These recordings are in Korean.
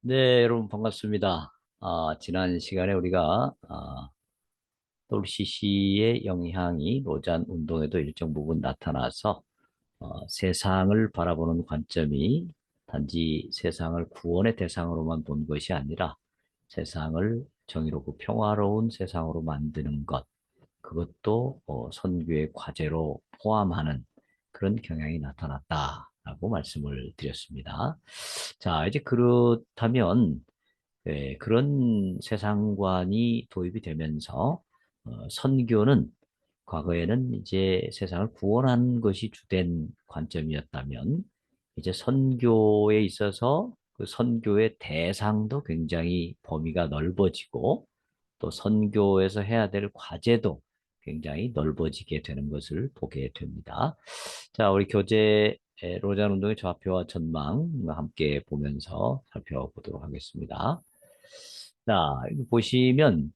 네, 여러분 반갑습니다. 지난 시간에 우리가 WCC의 영향이 로잔 운동에도 일정 부분 나타나서 세상을 바라보는 관점이 단지 세상을 구원의 대상으로만 본 것이 아니라 세상을 정의롭고 평화로운 세상으로 만드는 것, 그것도 선교의 과제로 포함하는 그런 경향이 나타났다라고 말씀을 드렸습니다. 자, 이제 그렇다면 그런 세상관이 도입이 되면서 선교는 과거에는 이제 세상을 구원하는 것이 주된 관점이었다면 이제 선교에 있어서 그 선교의 대상도 굉장히 범위가 넓어지고 또 선교에서 해야 될 과제도 굉장히 넓어지게 되는 것을 보게 됩니다. 자, 우리 교재 로잔 운동의 좌표와 전망 함께 보면서 살펴보도록 하겠습니다. 자, 여기 보시면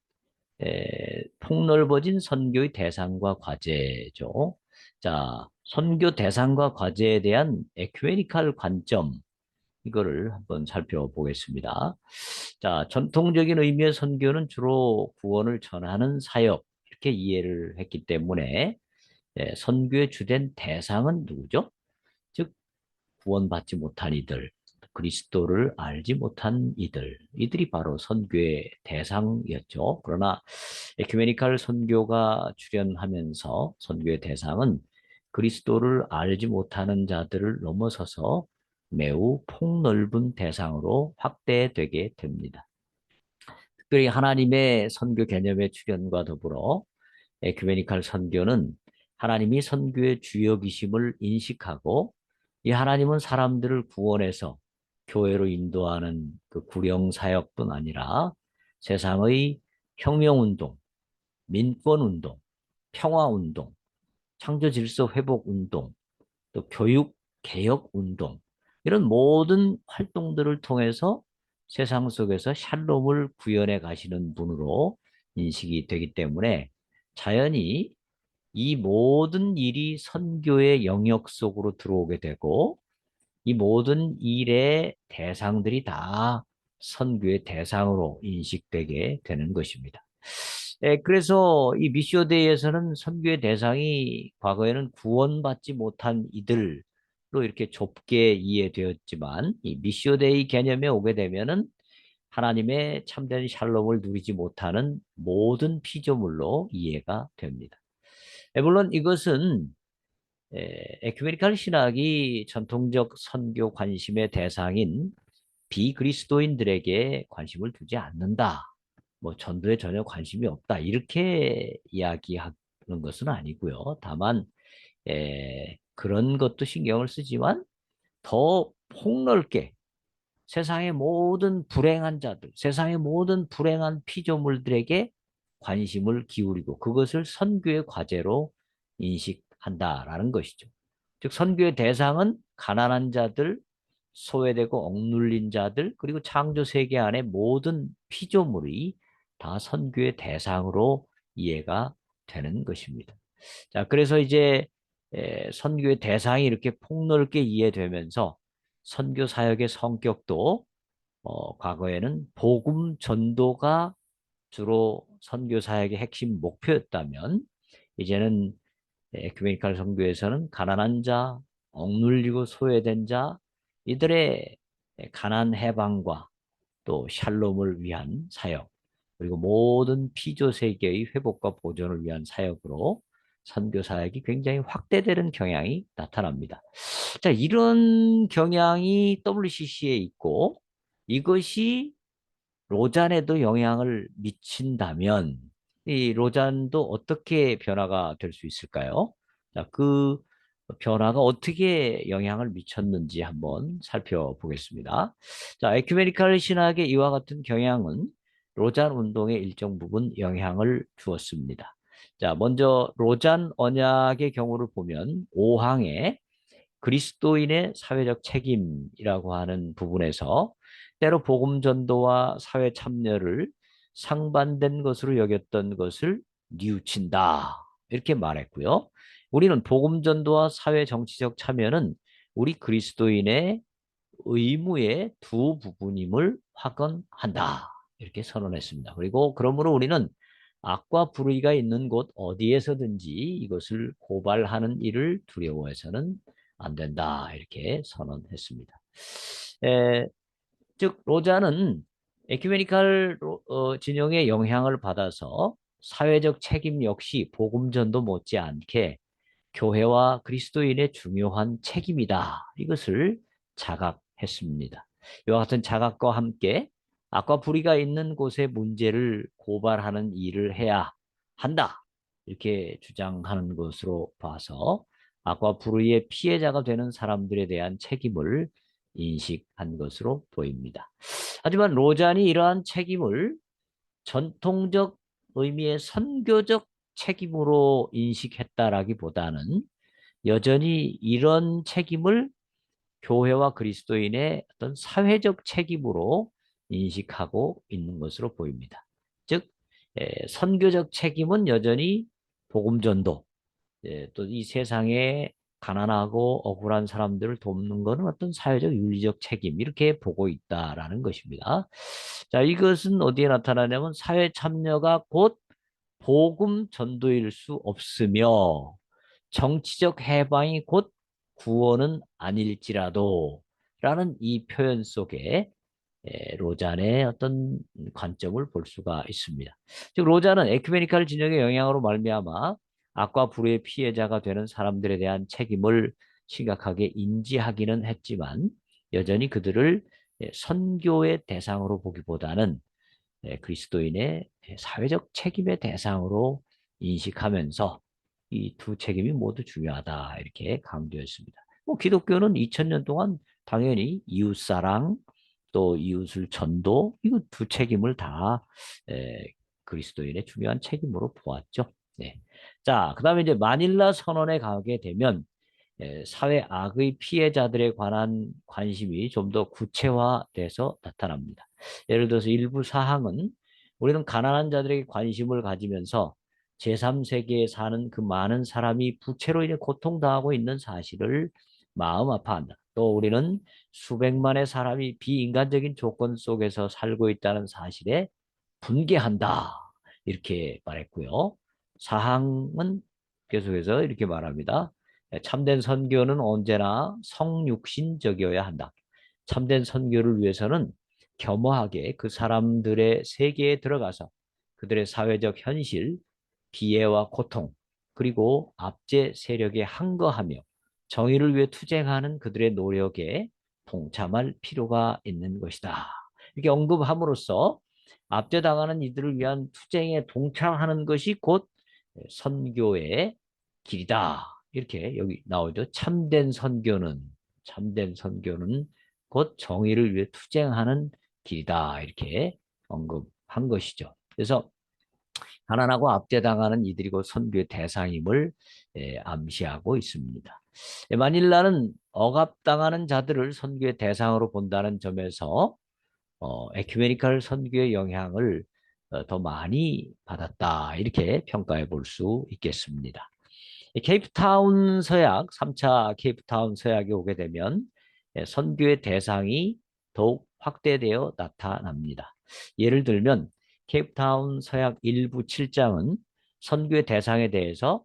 폭넓어진 선교의 대상과 과제죠. 자, 선교 대상과 과제에 대한 에큐메니칼 관점 이거를 한번 살펴보겠습니다. 자, 전통적인 의미의 선교는 주로 구원을 전하는 사역 이렇게 이해를 했기 때문에 선교의 주된 대상은 누구죠? 즉 구원받지 못한 이들, 그리스도를 알지 못한 이들, 이들이 바로 선교의 대상이었죠. 그러나 에큐메니칼 선교가 출현하면서 선교의 대상은 그리스도를 알지 못하는 자들을 넘어서서 매우 폭넓은 대상으로 확대되게 됩니다. 특별히 하나님의 선교 개념의 출현과 더불어 에큐메니칼 선교는 하나님이 선교의 주역이심을 인식하고 이 하나님은 사람들을 구원해서 교회로 인도하는 그 구령 사역뿐 아니라 세상의 혁명운동, 민권운동, 평화운동, 창조질서 회복운동, 또 교육 개혁운동 이런 모든 활동들을 통해서 세상 속에서 샬롬을 구현해 가시는 분으로 인식이 되기 때문에 자연히 이 모든 일이 선교의 영역 속으로 들어오게 되고 이 모든 일의 대상들이 다 선교의 대상으로 인식되게 되는 것입니다. 그래서 이 미시오데이에서는 선교의 대상이 과거에는 구원받지 못한 이들로 이렇게 좁게 이해되었지만 이 미시오데이 개념에 오게 되면은 하나님의 참된 샬롬을 누리지 못하는 모든 피조물로 이해가 됩니다. 물론 이것은 에큐메니칼 신학이 전통적 선교 관심의 대상인 비그리스도인들에게 관심을 두지 않는다. 뭐 전도에 전혀 관심이 없다. 이렇게 이야기하는 것은 아니고요. 다만 그런 것도 신경을 쓰지만 더 폭넓게 세상의 모든 불행한 자들, 세상의 모든 불행한 피조물들에게 관심을 기울이고 그것을 선교의 과제로 인식한다라는 것이죠. 즉 선교의 대상은 가난한 자들, 소외되고 억눌린 자들, 그리고 창조 세계 안의 모든 피조물이 다 선교의 대상으로 이해가 되는 것입니다. 자, 그래서 이제 선교의 대상이 이렇게 폭넓게 이해되면서 선교 사역의 성격도 과거에는 복음 전도가 주로 선교 사역의 핵심 목표였다면 이제는 에큐메니칼 선교에서는 가난한 자, 억눌리고 소외된 자 이들의 가난 해방과 또 샬롬을 위한 사역 그리고 모든 피조 세계의 회복과 보존을 위한 사역으로 선교 사역이 굉장히 확대되는 경향이 나타납니다. 자, 이런 경향이 WCC에 있고 이것이 로잔에도 영향을 미친다면 이 로잔도 어떻게 변화가 될 수 있을까요? 자, 그 변화가 어떻게 영향을 미쳤는지 한번 살펴보겠습니다. 자, 에큐메니칼 신학의 이와 같은 경향은 로잔 운동에 일정 부분 영향을 주었습니다. 자, 먼저 로잔 언약의 경우를 보면 5항에 그리스도인의 사회적 책임이라고 하는 부분에서 때로 복음 전도와 사회 참여를 상반된 것으로 여겼던 것을 뉘우친다. 이렇게 말했고요. 우리는 복음 전도와 사회 정치적 참여는 우리 그리스도인의 의무의 두 부분임을 확언한다. 이렇게 선언했습니다. 그리고 그러므로 우리는 악과 불의가 있는 곳 어디에서든지 이것을 고발하는 일을 두려워해서는 안 된다. 이렇게 선언했습니다. 에, 즉 로자는 에큐메니칼 진영의 영향을 받아서 사회적 책임 역시 복음전도 못지않게 교회와 그리스도인의 중요한 책임이다. 이것을 자각했습니다. 이와 같은 자각과 함께 악과 불의가 있는 곳의 문제를 고발하는 일을 해야 한다. 이렇게 주장하는 것으로 봐서 악과 불의의 피해자가 되는 사람들에 대한 책임을 인식한 것으로 보입니다. 하지만 로잔이 이러한 책임을 전통적 의미의 선교적 책임으로 인식했다라기보다는 여전히 이런 책임을 교회와 그리스도인의 어떤 사회적 책임으로 인식하고 있는 것으로 보입니다. 즉, 선교적 책임은 여전히 복음 전도, 또 이 세상에 가난하고 억울한 사람들을 돕는 것은 어떤 사회적 윤리적 책임 이렇게 보고 있다라는 것입니다. 자, 이것은 어디에 나타나냐면 사회 참여가 곧 복음 전도일 수 없으며 정치적 해방이 곧 구원은 아닐지라도 라는 이 표현 속에 로잔의 어떤 관점을 볼 수가 있습니다. 즉 로잔은 에큐메니칼 진영의 영향으로 말미암아 악과 불의의 피해자가 되는 사람들에 대한 책임을 심각하게 인지하기는 했지만 여전히 그들을 선교의 대상으로 보기보다는 그리스도인의 사회적 책임의 대상으로 인식하면서 이 두 책임이 모두 중요하다 이렇게 강조했습니다. 뭐 기독교는 2000년 동안 당연히 이웃사랑 또 이웃을 전도 이거 두 책임을 다 그리스도인의 중요한 책임으로 보았죠. 네. 자, 그다음에 이제 마닐라 선언에 가게 되면 사회 악의 피해자들에 관한 관심이 좀 더 구체화돼서 나타납니다. 예를 들어서 일부 사항은 우리는 가난한 자들에게 관심을 가지면서 제3세계에 사는 그 많은 사람이 부채로 인해 고통당하고 있는 사실을 마음 아파한다. 또 우리는 수백만의 사람이 비인간적인 조건 속에서 살고 있다는 사실에 분개한다. 이렇게 말했고요. 사항은 계속해서 이렇게 말합니다. 참된 선교는 언제나 성육신적이어야 한다. 참된 선교를 위해서는 겸허하게 그 사람들의 세계에 들어가서 그들의 사회적 현실, 비애와 고통, 그리고 압제 세력에 항거하며 정의를 위해 투쟁하는 그들의 노력에 동참할 필요가 있는 것이다. 이렇게 언급함으로써 압제당하는 이들을 위한 투쟁에 동참하는 것이 곧 선교의 길이다. 이렇게 여기 나오죠. 참된 선교는 곧 정의를 위해 투쟁하는 길이다. 이렇게 언급한 것이죠. 그래서 가난하고 압제당하는 이들이 곧 선교의 대상임을 암시하고 있습니다. 마닐라는 억압당하는 자들을 선교의 대상으로 본다는 점에서 에큐메니칼 선교의 영향을 더 많이 받았다. 이렇게 평가해 볼 수 있겠습니다. 케이프타운 서약, 3차 케이프타운 서약에 오게 되면 선교의 대상이 더욱 확대되어 나타납니다. 예를 들면 케이프타운 서약 일부 7장은 선교의 대상에 대해서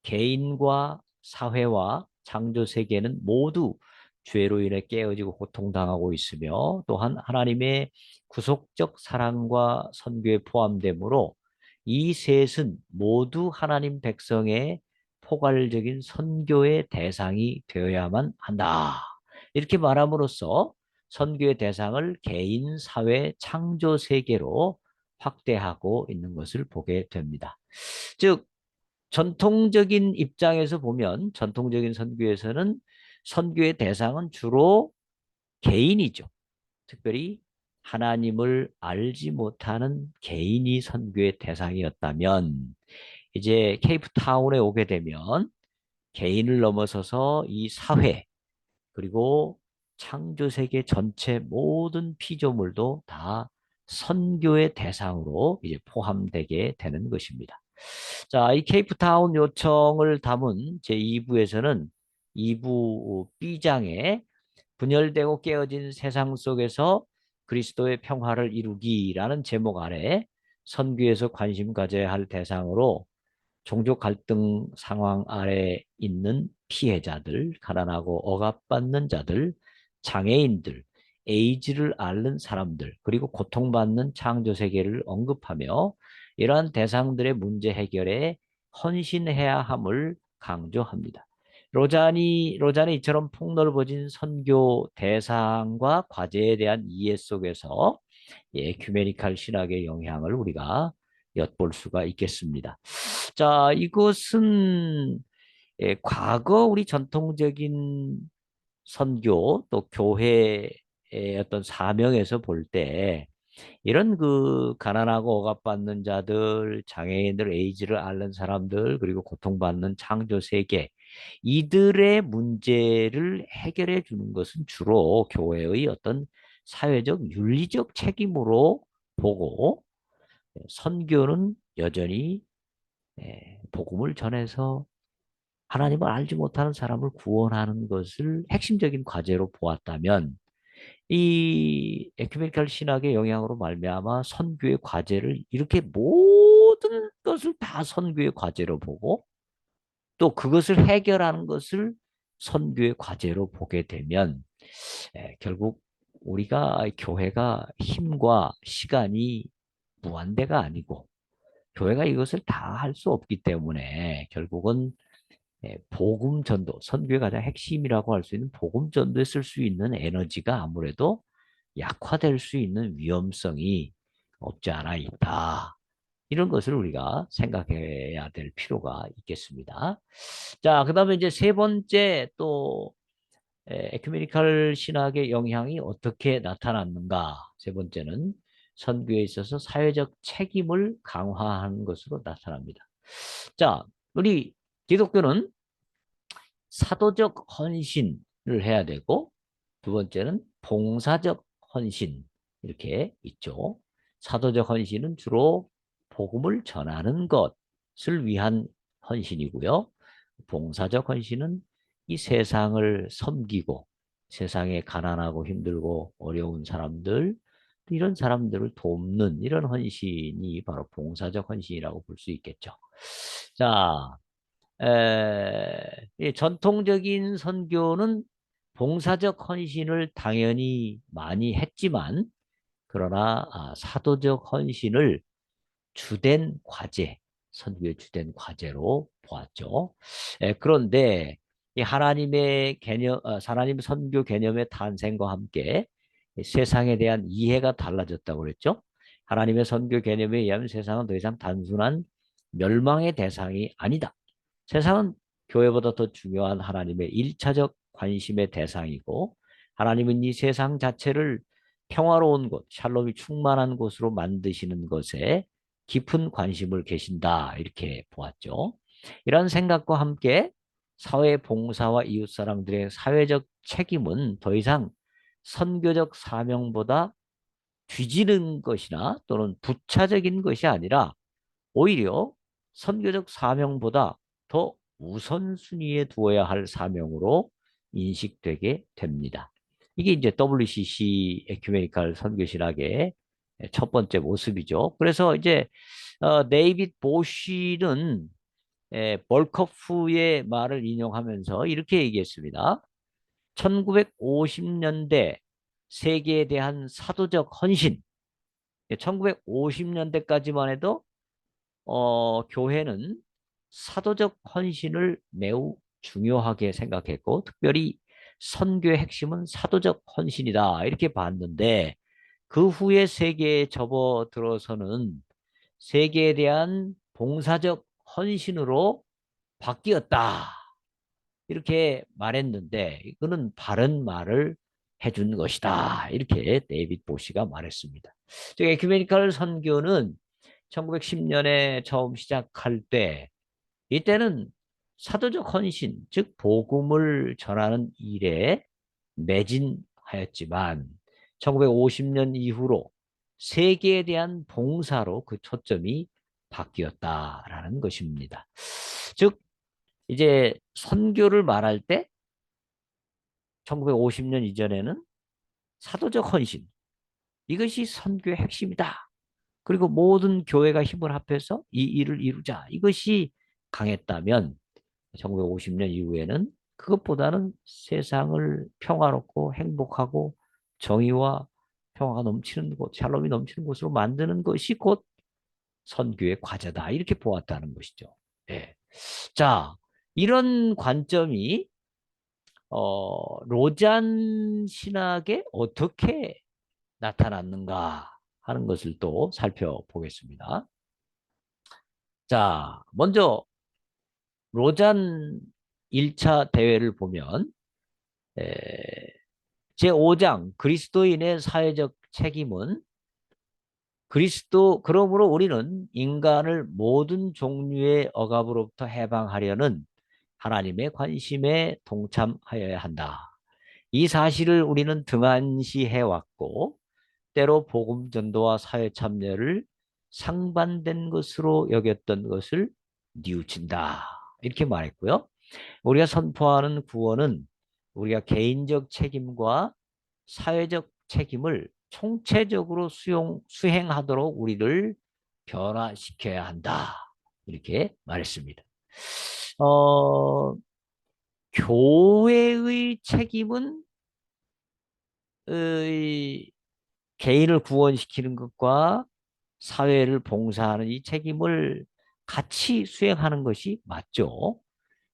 개인과 사회와 창조 세계는 모두 죄로 인해 깨어지고 고통당하고 있으며 또한 하나님의 구속적 사랑과 선교에 포함되므로 이 셋은 모두 하나님 백성의 포괄적인 선교의 대상이 되어야만 한다. 이렇게 말함으로써 선교의 대상을 개인, 사회, 창조 세계로 확대하고 있는 것을 보게 됩니다. 즉 전통적인 입장에서 보면 전통적인 선교에서는 선교의 대상은 주로 개인이죠. 특별히 하나님을 알지 못하는 개인이 선교의 대상이었다면 이제 케이프타운에 오게 되면 개인을 넘어서서 이 사회 그리고 창조 세계 전체 모든 피조물도 다 선교의 대상으로 이제 포함되게 되는 것입니다. 자, 이 케이프타운 요청을 담은 제2부에서는 2부 B장에 분열되고 깨어진 세상 속에서 그리스도의 평화를 이루기라는 제목 아래 선교에서 관심 가져야 할 대상으로 종족 갈등 상황 아래 있는 피해자들, 가난하고 억압받는 자들, 장애인들, 에이즈를 앓는 사람들, 그리고 고통받는 창조 세계를 언급하며 이러한 대상들의 문제 해결에 헌신해야 함을 강조합니다. 로잔이 이처럼 폭넓어진 선교 대상과 과제에 대한 이해 속에서 에큐메니칼 신학의 영향을 우리가 엿볼 수가 있겠습니다. 자, 이것은 과거 우리 전통적인 선교 또 교회의 어떤 사명에서 볼 때 이런 그 가난하고 억압받는 자들, 장애인들, 에이즈를 앓는 사람들, 그리고 고통받는 창조 세계 이들의 문제를 해결해 주는 것은 주로 교회의 어떤 사회적 윤리적 책임으로 보고 선교는 여전히 복음을 전해서 하나님을 알지 못하는 사람을 구원하는 것을 핵심적인 과제로 보았다면 이 에큐메니컬 신학의 영향으로 말미암아 선교의 과제를 이렇게 모든 것을 다 선교의 과제로 보고 또 그것을 해결하는 것을 선교의 과제로 보게 되면 결국 우리가 교회가 힘과 시간이 무한대가 아니고 교회가 이것을 다 할 수 없기 때문에 결국은 복음 전도, 선교의 가장 핵심이라고 할 수 있는 복음 전도에 쓸 수 있는 에너지가 아무래도 약화될 수 있는 위험성이 없지 않아 있다. 이런 것을 우리가 생각해야 될 필요가 있겠습니다. 자, 그다음에 이제 세 번째 또 에큐메니컬 신학의 영향이 어떻게 나타났는가? 세 번째는 선교에 있어서 사회적 책임을 강화하는 것으로 나타납니다. 자, 우리 기독교는 사도적 헌신을 해야 되고 두 번째는 봉사적 헌신 이렇게 있죠. 사도적 헌신은 주로 복음을 전하는 것을 위한 헌신이고요. 봉사적 헌신은 이 세상을 섬기고 세상에 가난하고 힘들고 어려운 사람들 이런 사람들을 돕는 이런 헌신이 바로 봉사적 헌신이라고 볼 수 있겠죠. 자, 이 전통적인 선교는 봉사적 헌신을 당연히 많이 했지만 그러나 사도적 헌신을 주된 과제, 선교의 주된 과제로 보았죠. 그런데 이 하나님의 개념, 하나님 선교 개념의 탄생과 함께 세상에 대한 이해가 달라졌다고 그랬죠. 하나님의 선교 개념에 의하면 세상은 더 이상 단순한 멸망의 대상이 아니다. 세상은 교회보다 더 중요한 하나님의 일차적 관심의 대상이고 하나님은 이 세상 자체를 평화로운 곳, 샬롬이 충만한 곳으로 만드시는 것에 깊은 관심을 계신다. 이렇게 보았죠. 이런 생각과 함께 사회 봉사와 이웃사랑들의 사회적 책임은 더 이상 선교적 사명보다 뒤지는 것이나 또는 부차적인 것이 아니라 오히려 선교적 사명보다 더 우선순위에 두어야 할 사명으로 인식되게 됩니다. 이게 이제 WCC 에큐메니칼 선교신학의 첫 번째 모습이죠. 그래서 이제 데이빗 보쉬는 벌커프의 말을 인용하면서 이렇게 얘기했습니다. 1950년대 세계에 대한 사도적 헌신, 1950년대까지만 해도 교회는 사도적 헌신을 매우 중요하게 생각했고 특별히 선교의 핵심은 사도적 헌신이다 이렇게 봤는데 그 후에 세계에 접어들어서는 세계에 대한 봉사적 헌신으로 바뀌었다 이렇게 말했는데 이거는 바른 말을 해준 것이다 이렇게 데이빗 보시가 말했습니다. 즉 에큐메니컬 선교는 1910년에 처음 시작할 때 이때는 사도적 헌신, 즉 복음을 전하는 일에 매진하였지만 1950년 이후로 세계에 대한 봉사로 그 초점이 바뀌었다라는 것입니다. 즉 이제 선교를 말할 때 1950년 이전에는 사도적 헌신, 이것이 선교의 핵심이다. 그리고 모든 교회가 힘을 합해서 이 일을 이루자. 이것이 강했다면 1950년 이후에는 그것보다는 세상을 평화롭고 행복하고 정의와 평화가 넘치는 곳, 샬롬이 넘치는 곳으로 만드는 것이 곧 선교의 과제다. 이렇게 보았다는 것이죠. 예. 자, 이런 관점이 로잔 신학에 어떻게 나타났는가 하는 것을 또 살펴보겠습니다. 자, 먼저 로잔 1차 대회를 보면 에, 제5장 그리스도인의 사회적 책임은 그러므로 우리는 인간을 모든 종류의 억압으로부터 해방하려는 하나님의 관심에 동참하여야 한다. 이 사실을 우리는 등한시해 왔고 때로 복음 전도와 사회 참여를 상반된 것으로 여겼던 것을 뉘우친다. 이렇게 말했고요. 우리가 선포하는 구원은 우리가 개인적 책임과 사회적 책임을 총체적으로 수행하도록 우리를 변화시켜야 한다. 이렇게 말했습니다. 어, 교회의 책임은 개인을 구원시키는 것과 사회를 봉사하는 이 책임을 같이 수행하는 것이 맞죠.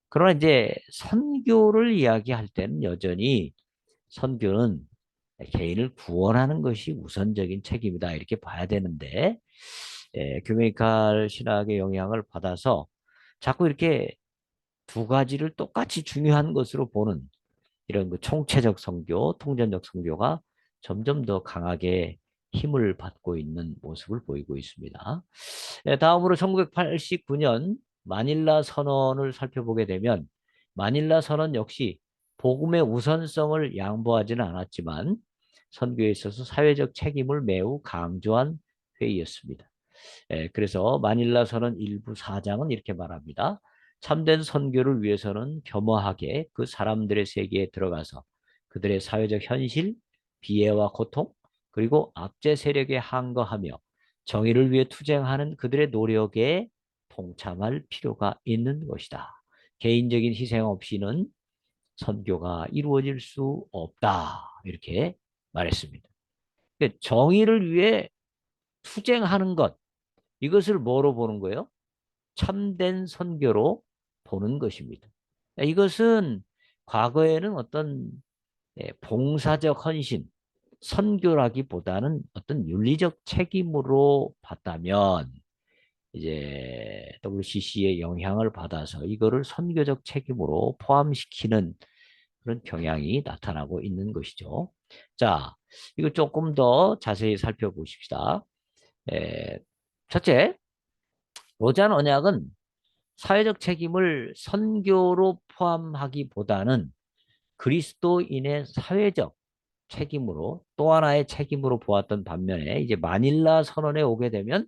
그러나 이제 선교를 이야기할 때는 여전히 선교는 개인을 구원하는 것이 우선적인 책임이다 이렇게 봐야 되는데 교메이칼 신학의 영향을 받아서 자꾸 이렇게 두 가지를 똑같이 중요한 것으로 보는 이런 그 총체적 선교, 통전적 선교가 점점 더 강하게 힘을 받고 있는 모습을 보이고 있습니다. 다음으로 1989년 마닐라 선언을 살펴보게 되면 마닐라 선언 역시 복음의 우선성을 양보하지는 않았지만 선교에 있어서 사회적 책임을 매우 강조한 회의였습니다. 그래서 마닐라 선언 일부 4장은 이렇게 말합니다. 참된 선교를 위해서는 겸허하게 그 사람들의 세계에 들어가서 그들의 사회적 현실, 비애와 고통, 그리고 악재 세력에 항거하며 정의를 위해 투쟁하는 그들의 노력에 동참할 필요가 있는 것이다. 개인적인 희생 없이는 선교가 이루어질 수 없다. 이렇게 말했습니다. 정의를 위해 투쟁하는 것, 이것을 뭐로 보는 거예요? 참된 선교로 보는 것입니다. 이것은 과거에는 어떤 봉사적 헌신, 선교라기보다는 어떤 윤리적 책임으로 봤다면 이제 WCC의 영향을 받아서 이거를 선교적 책임으로 포함시키는 그런 경향이 나타나고 있는 것이죠. 자, 이거 조금 더 자세히 살펴보십시다. 에, 첫째, 로잔 언약은 사회적 책임을 선교로 포함하기보다는 그리스도인의 사회적 책임으로 또 하나의 책임으로 보았던 반면에 이제 마닐라 선언에 오게 되면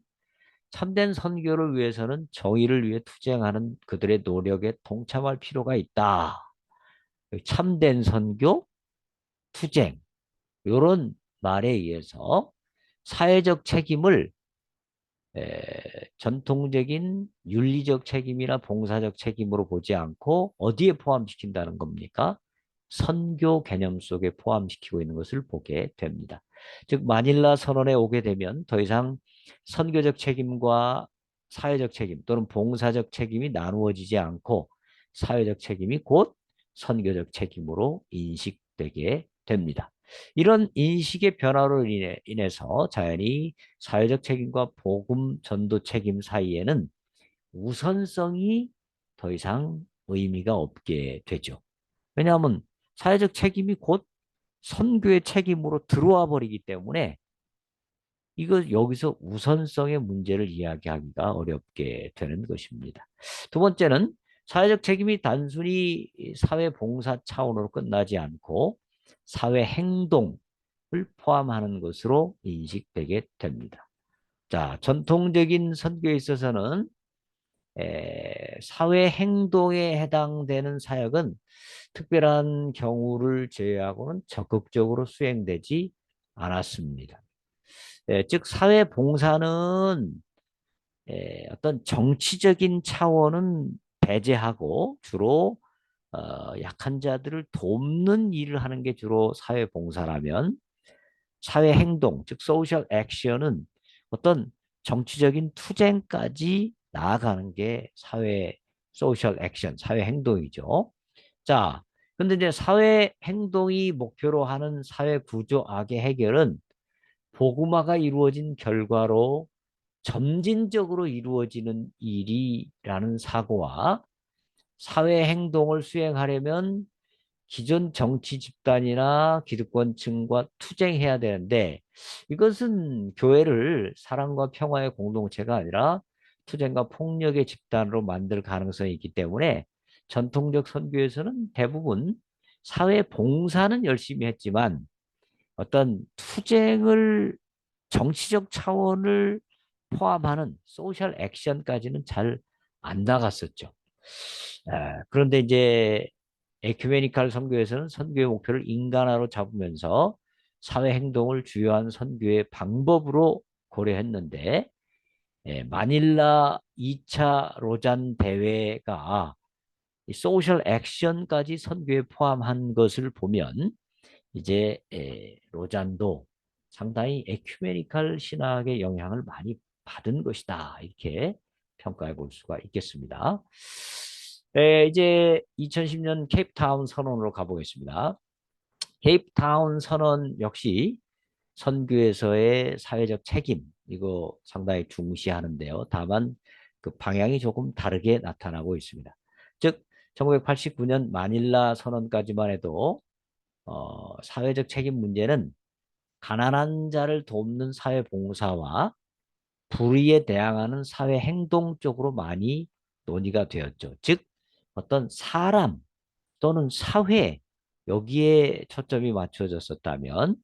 참된 선교를 위해서는 정의를 위해 투쟁하는 그들의 노력에 동참할 필요가 있다. 참된 선교, 투쟁 이런 말에 의해서 사회적 책임을 전통적인 윤리적 책임이나 봉사적 책임으로 보지 않고 어디에 포함시킨다는 겁니까? 선교 개념 속에 포함시키고 있는 것을 보게 됩니다. 즉 마닐라 선언에 오게 되면 더 이상 선교적 책임과 사회적 책임 또는 봉사적 책임이 나누어지지 않고 사회적 책임이 곧 선교적 책임으로 인식되게 됩니다. 이런 인식의 변화로 인해서 자연히 사회적 책임과 복음 전도 책임 사이에는 우선성이 더 이상 의미가 없게 되죠. 왜냐하면 사회적 책임이 곧 선교의 책임으로 들어와 버리기 때문에 이거 여기서 우선성의 문제를 이야기하기가 어렵게 되는 것입니다. 두 번째는 사회적 책임이 단순히 사회 봉사 차원으로 끝나지 않고 사회 행동을 포함하는 것으로 인식되게 됩니다. 자, 전통적인 선교에 있어서는 사회 행동에 해당되는 사역은 특별한 경우를 제외하고는 적극적으로 수행되지 않았습니다. 즉 사회 봉사는 어떤 정치적인 차원은 배제하고 주로 약한 자들을 돕는 일을 하는 게 주로 사회 봉사라면 사회 행동, 즉 소셜 액션은 어떤 정치적인 투쟁까지 나아가는 게 사회 소셜 액션, 사회 행동이죠. 자, 근데 이제 사회 행동이 목표로 하는 사회 구조 악의 해결은 복음화가 이루어진 결과로 점진적으로 이루어지는 일이라는 사고와 사회 행동을 수행하려면 기존 정치 집단이나 기득권층과 투쟁해야 되는데 이것은 교회를 사랑과 평화의 공동체가 아니라 투쟁과 폭력의 집단으로 만들 가능성이 있기 때문에 전통적 선교에서는 대부분 사회 봉사는 열심히 했지만 어떤 투쟁을 정치적 차원을 포함하는 소셜 액션까지는 잘 안 나갔었죠. 그런데 이제 에큐메니칼 선교에서는 선교의 목표를 인간화로 잡으면서 사회 행동을 주요한 선교의 방법으로 고려했는데 마닐라 2차 로잔 대회가 이 소셜 액션까지 선교에 포함한 것을 보면 이제 로잔도 상당히 에큐메니칼 신학의 영향을 많이 받은 것이다. 이렇게 평가해 볼 수가 있겠습니다. 이제 2010년 케이프타운 선언으로 가보겠습니다. 케이프타운 선언 역시 선교에서의 사회적 책임 이거 상당히 중시하는데요. 다만 그 방향이 조금 다르게 나타나고 있습니다. 즉 1989년 마닐라 선언까지만 해도 사회적 책임 문제는 가난한 자를 돕는 사회 봉사와 불의에 대항하는 사회 행동 쪽으로 많이 논의가 되었죠. 즉 어떤 사람 또는 사회 여기에 초점이 맞춰졌었다면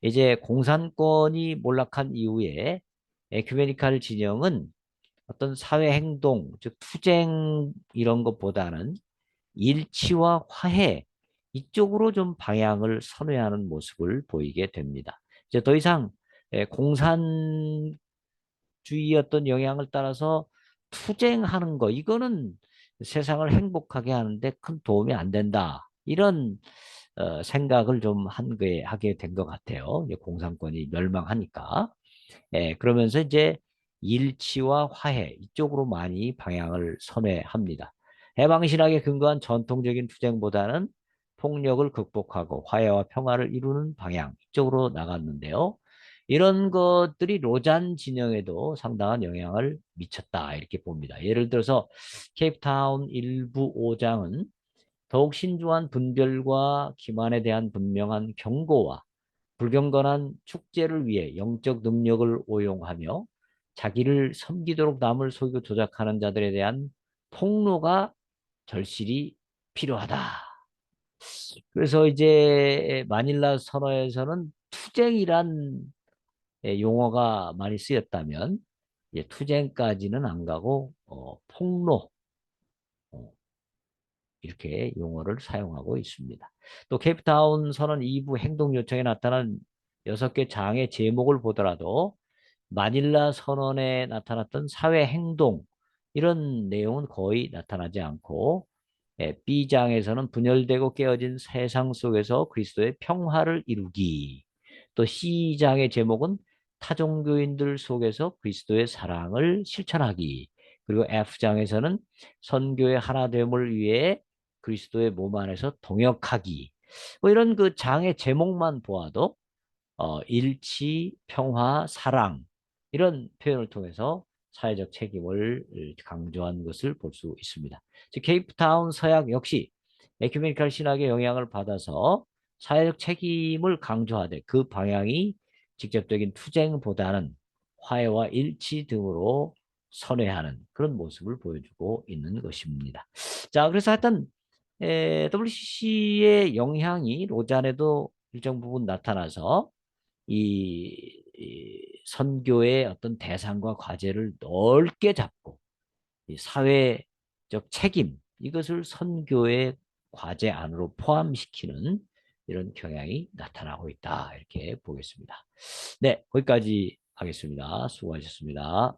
이제 공산권이 몰락한 이후에 에큐메니칼 진영은 어떤 사회 행동, 즉 투쟁 이런 것보다는 일치와 화해 이쪽으로 좀 방향을 선회하는 모습을 보이게 됩니다. 이제 더 이상 공산주의 어떤 영향을 따라서 투쟁하는 거 이거는 세상을 행복하게 하는데 큰 도움이 안 된다. 이런 생각을 좀 하게 된 것 같아요. 공산권이 멸망하니까. 그러면서 이제 일치와 화해 이쪽으로 많이 방향을 선회합니다. 해방신학에 근거한 전통적인 투쟁보다는 폭력을 극복하고 화해와 평화를 이루는 방향 이쪽으로 나갔는데요. 이런 것들이 로잔 진영에도 상당한 영향을 미쳤다 이렇게 봅니다. 예를 들어서 케이프타운 일부 5장은 더욱 신중한 분별과 기만에 대한 분명한 경고와 불경건한 축제를 위해 영적 능력을 오용하며 자기를 섬기도록 남을 속이고 조작하는 자들에 대한 폭로가 절실히 필요하다. 그래서 이제 마닐라 선언에서는 투쟁이란 용어가 많이 쓰였다면 이제 투쟁까지는 안 가고 폭로 이렇게 용어를 사용하고 있습니다. 또 케이프타운 선언 2부 행동 요청에 나타난 6개 장의 제목을 보더라도 마닐라 선언에 나타났던 사회 행동 이런 내용은 거의 나타나지 않고 B장에서는 분열되고 깨어진 세상 속에서 그리스도의 평화를 이루기 또 C장의 제목은 타종교인들 속에서 그리스도의 사랑을 실천하기 그리고 F장에서는 선교의 하나됨을 위해 그리스도의 몸 안에서 동역하기 뭐 이런 그 장의 제목만 보아도 일치, 평화, 사랑 이런 표현을 통해서 사회적 책임을 강조한 것을 볼 수 있습니다. 즉 케이프타운 서약 역시 에큐메니칼 신학의 영향을 받아서 사회적 책임을 강조하되 그 방향이 직접적인 투쟁보다는 화해와 일치 등으로 선회하는 그런 모습을 보여주고 있는 것입니다. 자, 그래서 하여튼 WCC의 영향이 로잔에도 일정 부분 나타나서 이 선교의 어떤 대상과 과제를 넓게 잡고 이 사회적 책임 이것을 선교의 과제 안으로 포함시키는 이런 경향이 나타나고 있다. 이렇게 보겠습니다. 네, 거기까지 하겠습니다. 수고하셨습니다.